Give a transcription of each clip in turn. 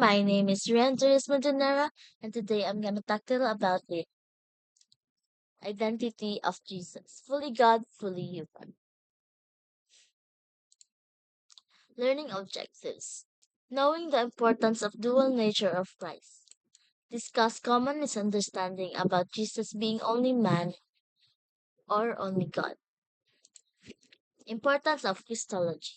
My name is Rianteris Madunera, and today I'm going to talk to you about the identity of Jesus, fully God, fully human. Learning objectives. Knowing the importance of dual nature of Christ. Discuss common misunderstanding about Jesus being only man or only God. Importance of Christology.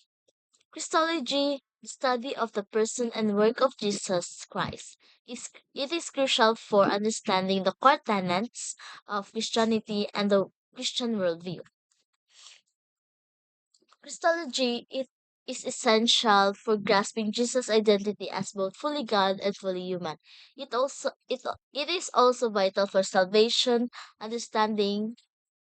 Christology, the study of the person and work of Jesus Christ, it is crucial for understanding the core tenets of Christianity and the Christian worldview. Christology it is essential for grasping Jesus' identity as both fully God and fully human. It is also vital for salvation, understanding,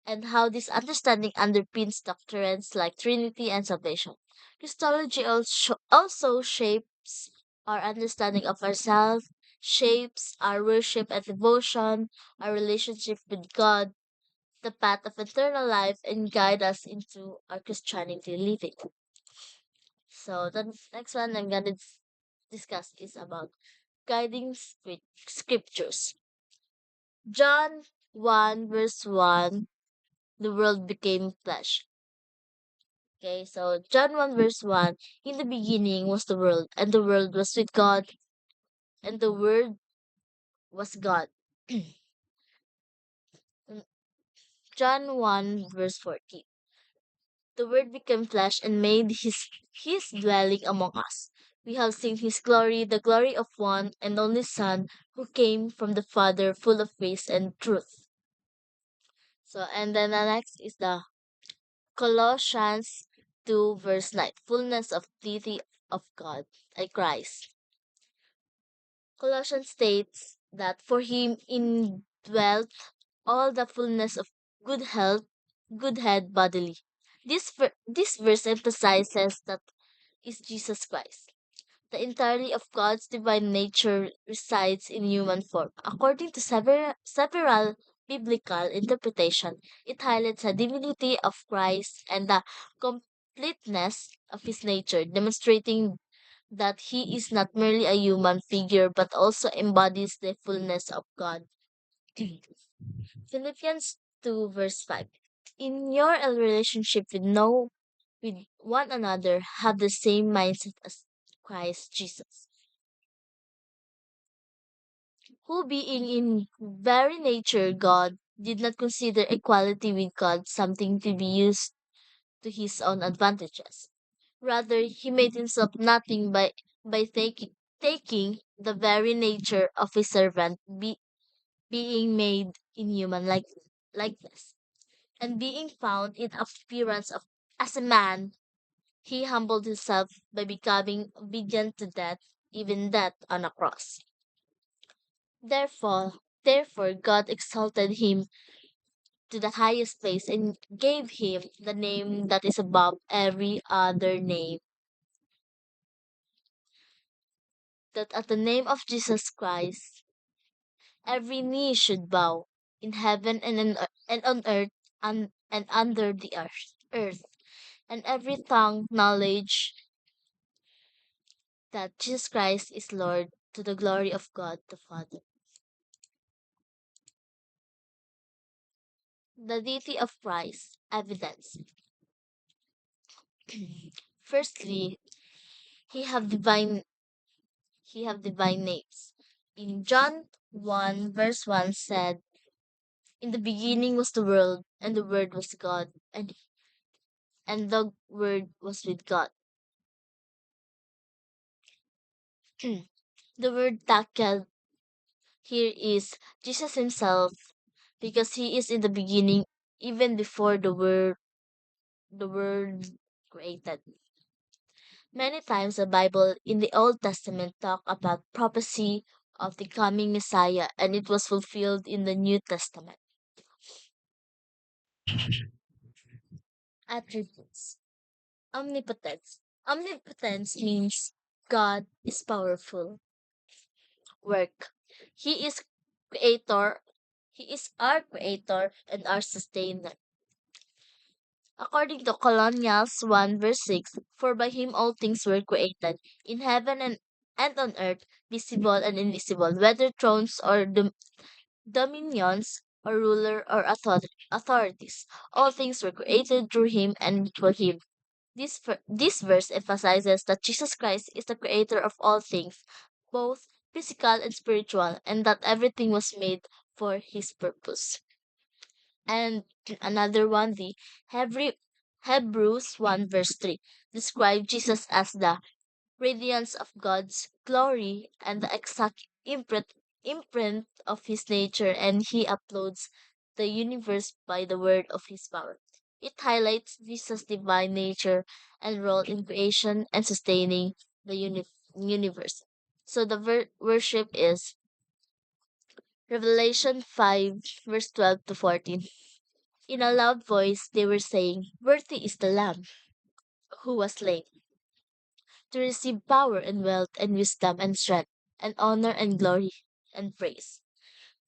and how this understanding underpins doctrines like Trinity and salvation. Christology also shapes our understanding of ourselves, shapes our worship and devotion, our relationship with God, the path of eternal life, and guide us into our Christianity living. So the next one I'm gonna discuss is about guiding scriptures. John 1 verse 1, the world became flesh. Okay, so John 1 verse 1, in the beginning was the world, and the world was with God, and the Word was God. Mm, John 1 verse 14, the Word became flesh and made his dwelling among us. We have seen his glory, the glory of one and only Son, who came from the Father, full of grace and truth. So, and then the next is the Colossians 2 verse 9, fullness of deity of God, Christ. Colossians states that for him indwelt all the fullness of good health, good head bodily. This verse emphasizes that is Jesus Christ. The entirety of God's divine nature resides in human form. According to several biblical interpretation, it highlights the divinity of Christ and the completeness of his nature, demonstrating that he is not merely a human figure but also embodies the fullness of God. Philippians 2 verse 5. In your relationship with one another, have the same mindset as Christ Jesus, who being in very nature God, did not consider equality with God something to be used to his own advantages. Rather, he made himself nothing by taking the very nature of a servant, being made in human likeness, and being found in appearance of as a man, he humbled himself by becoming obedient to death, even death on a cross. Therefore, God exalted him to the highest place and gave him the name that is above every other name, that at the name of Jesus Christ every knee should bow, in heaven and on earth and under the earth, and every tongue acknowledge that Jesus Christ is Lord, to the glory of God the Father. The deity of Christ, evidence. Firstly, he have divine he have divine names. In John 1 verse 1 said, in the beginning was the world, and the word was God, and the word was with God. The word takel here is Jesus himself, because he is in the beginning, even before the word created. Many times the Bible in the Old Testament talk about prophecy of the coming Messiah, and it was fulfilled in the New Testament. Attributes. Omnipotence. Omnipotence means God is powerful. Work. He is creator. He is our creator and our sustainer. According to Colossians 1 verse 6, for by him all things were created, in heaven and on earth, visible and invisible, whether thrones or dominions or ruler or authorities. All things were created through him and for him. This verse emphasizes that Jesus Christ is the creator of all things, both physical and spiritual, and that everything was made for his purpose. And another one, the Hebrew, Hebrews 1 verse 3, describe Jesus as the radiance of God's glory and the exact imprint of his nature, and he uploads the universe by the word of his power. It highlights Jesus' divine nature and role in creation and sustaining the universe. So the worship is Revelation 5, verse 12 to 14. In a loud voice, they were saying, "Worthy is the Lamb who was slain to receive power and wealth and wisdom and strength and honor and glory and praise."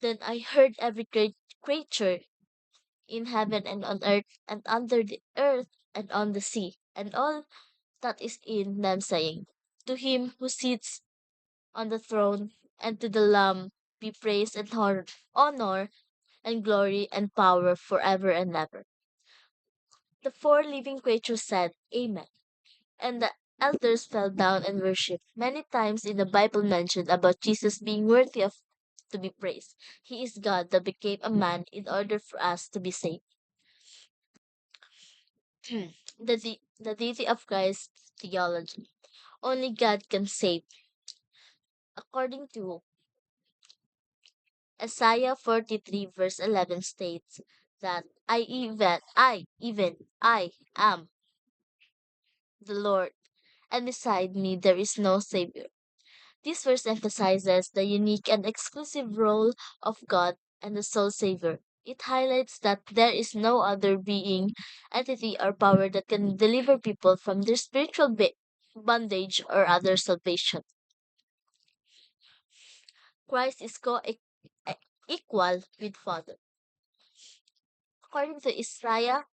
Then I heard every great creature in heaven and on earth and under the earth and on the sea and all that is in them saying, "To him who sits on the throne and to the Lamb be praise and honor and glory and power forever and ever." The four living creatures said, "Amen." And the elders fell down and worshipped. Many times in the Bible mentioned about Jesus being worthy of to be praised. He is God that became a man in order for us to be saved. The deity of Christ's theology. Only God can save. According to Isaiah 43 verse 11 states that I am the Lord, and beside me there is no Savior. This verse emphasizes the unique and exclusive role of God and the sole Savior. It highlights that there is no other being, entity, or power that can deliver people from their spiritual bondage or other salvation. Christ is equal with Father. According to Isaiah,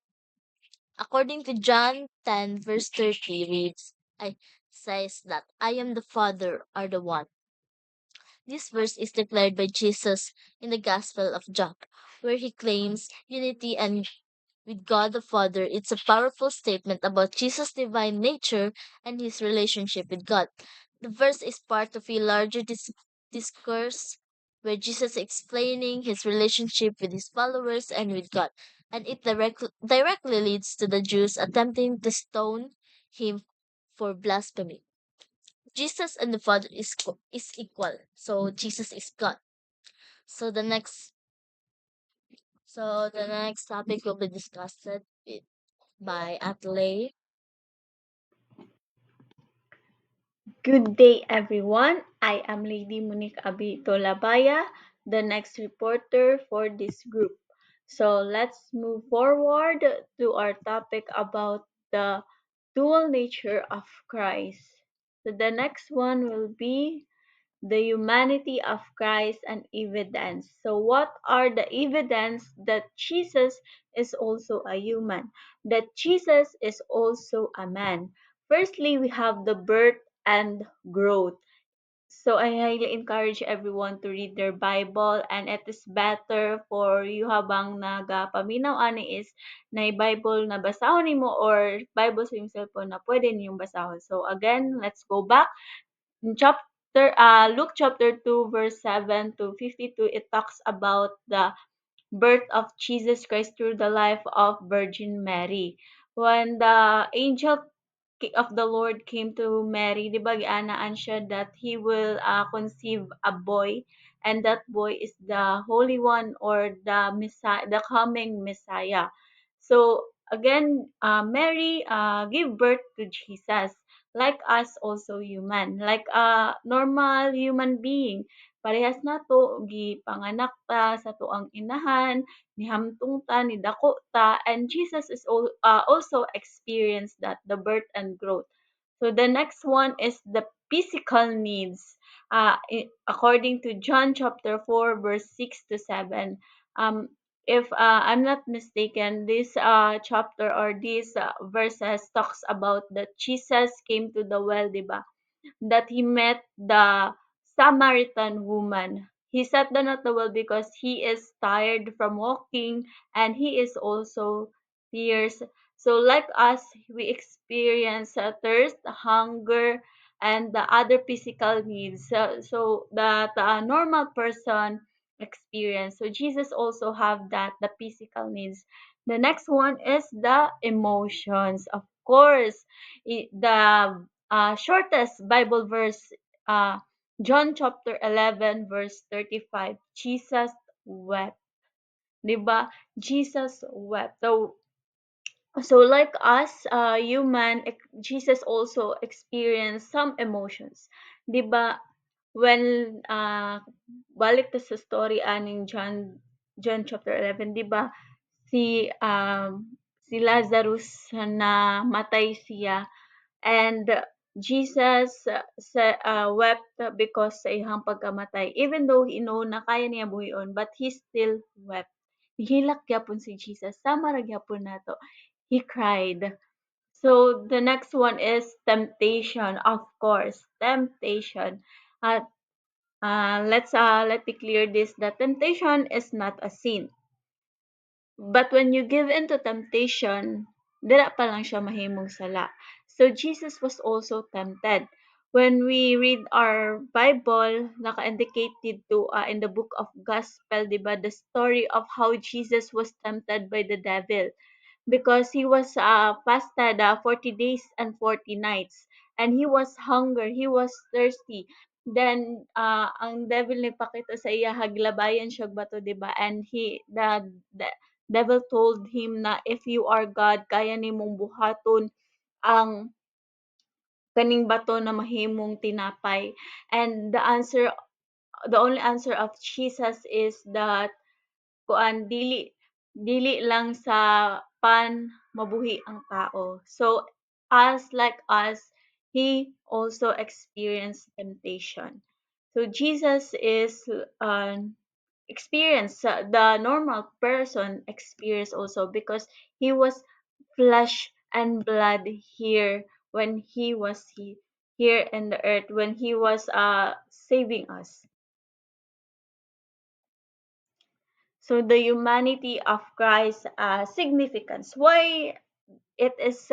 according to John 10 verse 30 reads, I says that I am the Father are the one. This verse is declared by Jesus in the Gospel of John, where he claims unity and with God the Father. It's a powerful statement about Jesus' divine nature and his relationship with God. The verse is part of a larger discourse where Jesus is explaining his relationship with his followers and with God, and it directly leads to the Jews attempting to stone him for blasphemy. Jesus and the Father is equal, so Jesus is God. So the next topic will be discussed by Atlay. Good day, everyone. I am Lady Monique Abito Labaya, the next reporter for this group. So let's move forward to our topic about the dual nature of Christ. So the next one will be the humanity of Christ and evidence. So, what are the evidence that Jesus is also a human, that Jesus is also a man? Firstly, we have the birth and growth. So I highly encourage everyone to read their Bible, and it is better for you habang nagapaminaw ani is na Bible na basahon nimo or Bible sa imong cellphone na pwede niyong basahon. So again, let's go back in Luke chapter 2 verse 7 to 52. It talks about the birth of Jesus Christ through the life of Virgin Mary. When the angel of the Lord came to Mary, di ba gianaan siya that he will conceive a boy, and that boy is the Holy One or the Messiah, the coming Messiah. So again, Mary gave birth to Jesus, like us also human, like a normal human being. Parehas nato gipanganak ta sa tuang inahan, nihamtong ta, nidako ta, and Jesus is also experienced that, the birth and growth. So the next one is the physical needs. According to John chapter 4, verse 6 to 7. If I'm not mistaken, this chapter or these verses talks about that Jesus came to the well, diba? that he met the Samaritan woman. He sat down at the well because he is tired from walking and he is also thirst. So like us, we experience thirst, hunger, and the other physical needs. So that a normal person experience. So Jesus also have that, the physical needs. The next one is the emotions. Of course, the shortest Bible verse, uh, John chapter 11, verse 35. Jesus wept. Diba? Jesus wept. So like us, Jesus also experienced some emotions. Diba? When, balik ta sa story aning John chapter 11, diba? Si Lazarus na matay siya. And Jesus wept because sa iyang pagkamatay. Even though he know na kaya niya buhion, but he still wept. Hilak gyapon si Jesus. Sama ra gyapon nato. He cried. So the next one is temptation. Of course, temptation. At let me clear this. That temptation is not a sin. But when you give in to temptation, dira pa lang siya mahimong sala. So Jesus was also tempted. When we read our Bible, naka-indicated to in the book of Gospel, 'di ba, the story of how Jesus was tempted by the devil because he was fasted 40 days and 40 nights and he was hunger, he was thirsty. Then ang devil ni pakita sa iya haglabayan siya og bato, 'di ba? And the devil told him na if you are God, kaya nimong buhaton ang kaning bato na mahimong tinapay. And the only answer of Jesus is that kuan dili lang sa pan mabuhi ang tao. So as like us, he also experienced temptation. So Jesus is experience the normal person experience also because he was flesh and blood here when he was here in the earth when he was saving us. So the humanity of Christ significance. Why it is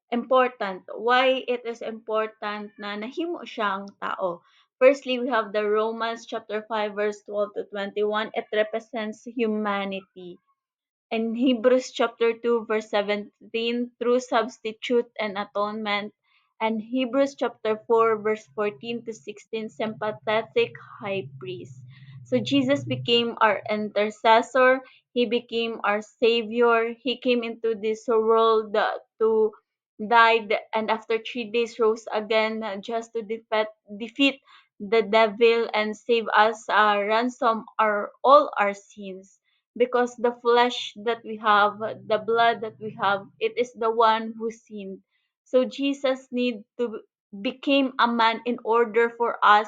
important? Why it is important na nahimo siyang tao? Firstly, we have the Romans chapter 5 verse 12 to 21. It represents humanity. In Hebrews chapter 2 verse 17, through substitute and atonement, and Hebrews chapter 4 verse 14 to 16, sympathetic high priest. So Jesus became our intercessor, he became our savior, he came into this world to died and after 3 days rose again just to defeat the devil and save us, ransom our all our sins because the flesh that we have, the blood that we have, it is the one who sinned. So Jesus need to became a man in order for us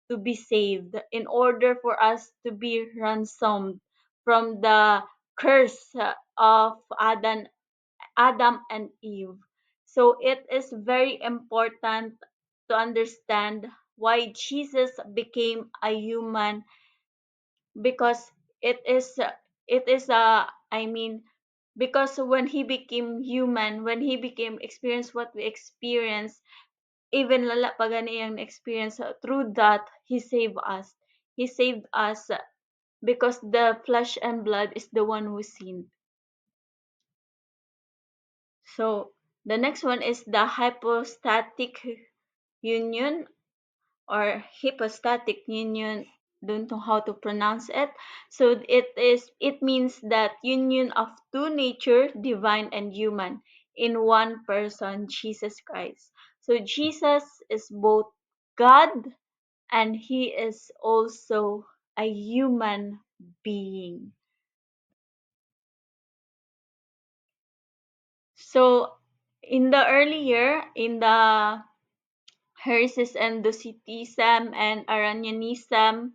to be saved, in order for us to be ransomed from the curse of Adam and Eve. So it is very important to understand why Jesus became a human because it is it is I mean because when he became human, when he became experience what we experience, even lala pa gani ang experience, through that he saved us. He saved us because the flesh and blood is the one who sinned. So the next one is the hypostatic union or hypostatic union. Don't know how to pronounce it. So it means that union of two nature, divine and human, in one person, Jesus Christ. So Jesus is both God and he is also a human being. So in the earlier in the Heresies and Docetism and Arianism,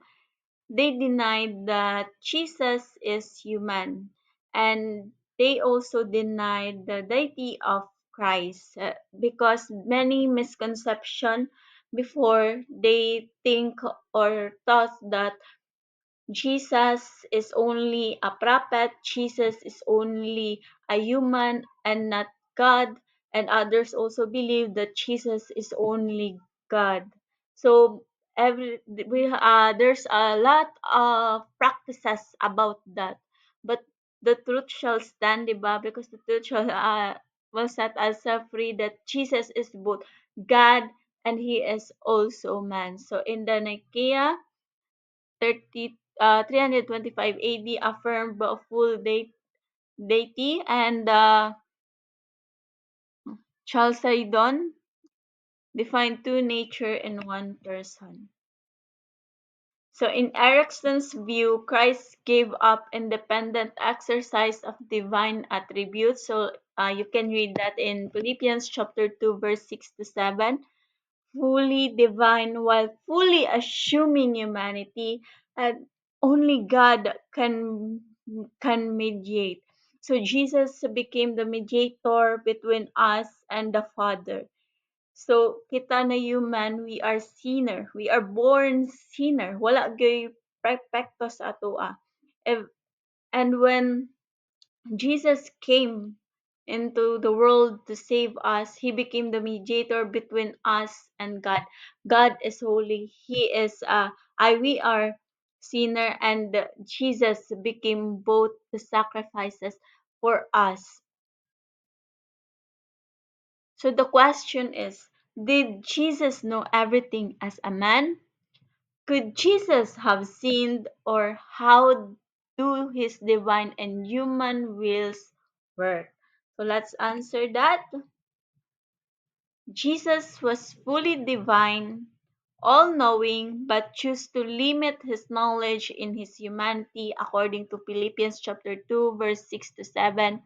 they denied that Jesus is human and they also denied the deity of Christ, because many misconception before they think or thought that Jesus is only a prophet, Jesus is only a human and not God, and others also believe that Jesus is only God. So there's a lot of practices about that, but the truth shall stand, diba? Because the truth shall will set us free that Jesus is both God and He is also man. So in the Nicaea 325 AD affirmed a full deity, and Chalcedon defined two nature in one person. So in Erickson's view, Christ gave up independent exercise of divine attributes. So you can read that in Philippians chapter 2 verse 6 to 7. Fully divine while fully assuming humanity, and only God can mediate. So Jesus became the mediator between us and the Father. So kita na human, we are sinner. We are born sinner. Wala gyud perfecto sa atoa. And when Jesus came into the world to save us. He became the mediator between us and God. God is holy. He is we are sinner, and Jesus became both the sacrifices for us. So the question is, did Jesus know everything as a man? Could Jesus have sinned, or how do his divine and human wills work? So let's answer that. Jesus was fully divine, all knowing, but chose to limit his knowledge in his humanity according to Philippians chapter 2 verse 6 to 7.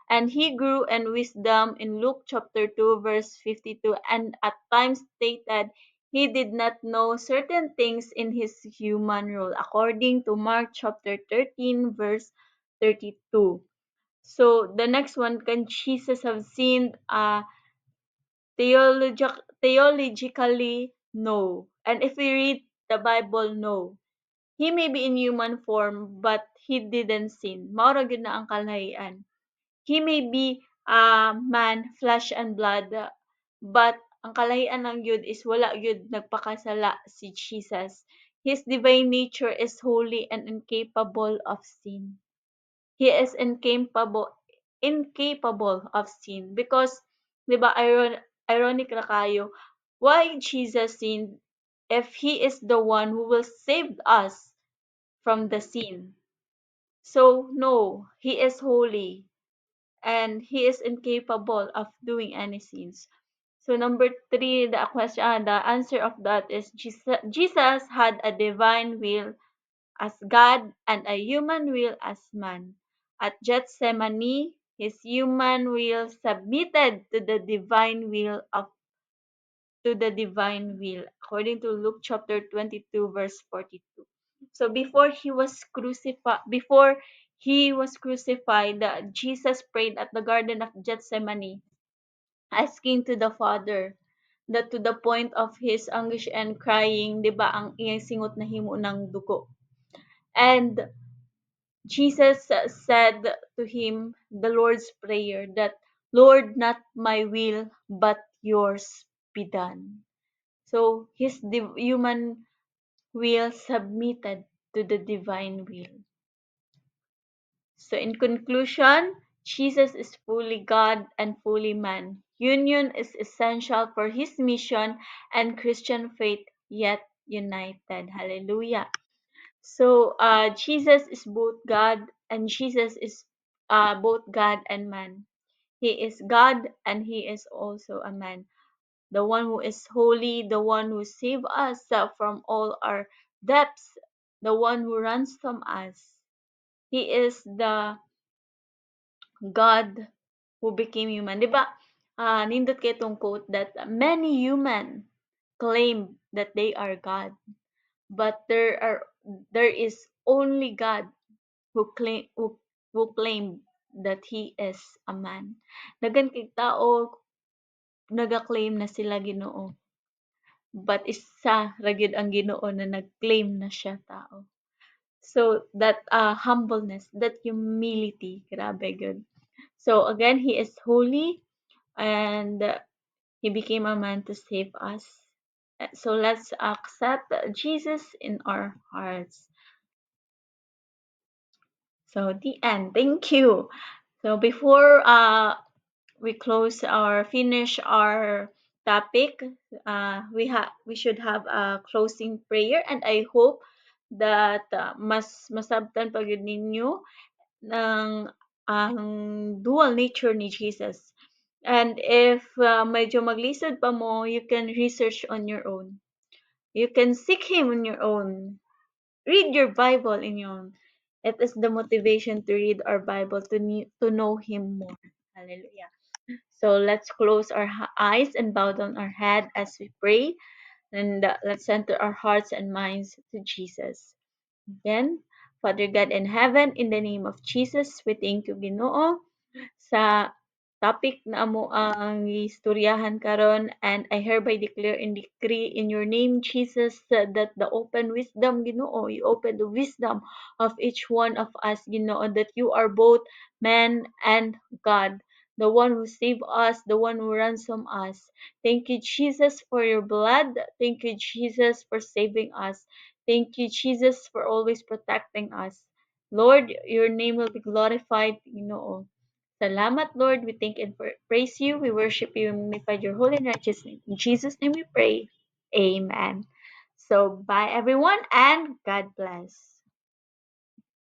And he grew in wisdom in Luke chapter 2 verse 52, and at times stated he did not know certain things in his human role according to Mark chapter 13 verse 32. So the next one, can Jesus have sinned? Theologically, no. And if we read the Bible, no. He may be in human form, but he didn't sin. Maura gyud na ang kalahian. He may be a man, flesh and blood, but ang kalahian lang yun is wala yun nagpakasala si Jesus. His divine nature is holy and incapable of sin. He is incapable of sin, because 'di ba ironic ra kayo, why Jesus sinned if he is the one who will save us from the sin. So no, he is holy and he is incapable of doing any sins. So number three, the answer of that is Jesus had a divine will as God and a human will as man. At Gethsemane, his human will submitted to the divine will, according to Luke chapter 22 verse 42. So before he was crucified, Jesus prayed at the Garden of Gethsemane, asking to the Father that to the point of his anguish and crying, 'di ba, ang iyang singot na himo ng dugo. And Jesus said to him the Lord's Prayer that, Lord, not my will, but yours be done. So his human will submitted to the divine will. So in conclusion, Jesus is fully God and fully man. Union is essential for his mission and Christian faith, yet united. Hallelujah. So Jesus is both God, and Jesus is both God and man. He is God and he is also a man. The one who is holy, the one who saved us from all our depths, the one who ransomed us. He is the God who became human. 'Di ba? Nindot kay itong quote that many human claim that they are God, but there is only God who claim that he is a man. Daghan kay tao naga-claim na sila Ginoo, but isa ra gyud ang Ginoo na nag-claim na siya tao. So that humbleness, that humility, grabe good. So again, he is holy and he became a man to save us. So let's accept Jesus in our hearts. So the end. Thank you. So before we close or finish our topic, we should have a closing prayer, and I hope that mas masabtan pag yun ninyo ng ang dual nature ni Jesus. And if medyo maglisod pa mo, you can research on your own. You can seek Him on your own. Read your Bible in your own. It is the motivation to read our Bible to know Him more. Hallelujah. So let's close our eyes and bow down our head as we pray. And let's center our hearts and minds to Jesus. Again, Father God in heaven, in the name of Jesus, we thank you, Ginoo, sa topic na amo ang istoryahan karon, and I hereby declare and decree in your name, Jesus, that the open wisdom, Ginoo, you open the wisdom of each one of us, Ginoo, that you are both man and God, the one who saved us, the one who ransom us. Thank you, Jesus, for your blood. Thank you, Jesus, for saving us. Thank you, Jesus, for always protecting us. Lord, your name will be glorified, Ginoo. Salamat, Lord. We thank and praise you. We worship you and magnify your holy and righteous name. In Jesus' name we pray. Amen. So, bye everyone and God bless.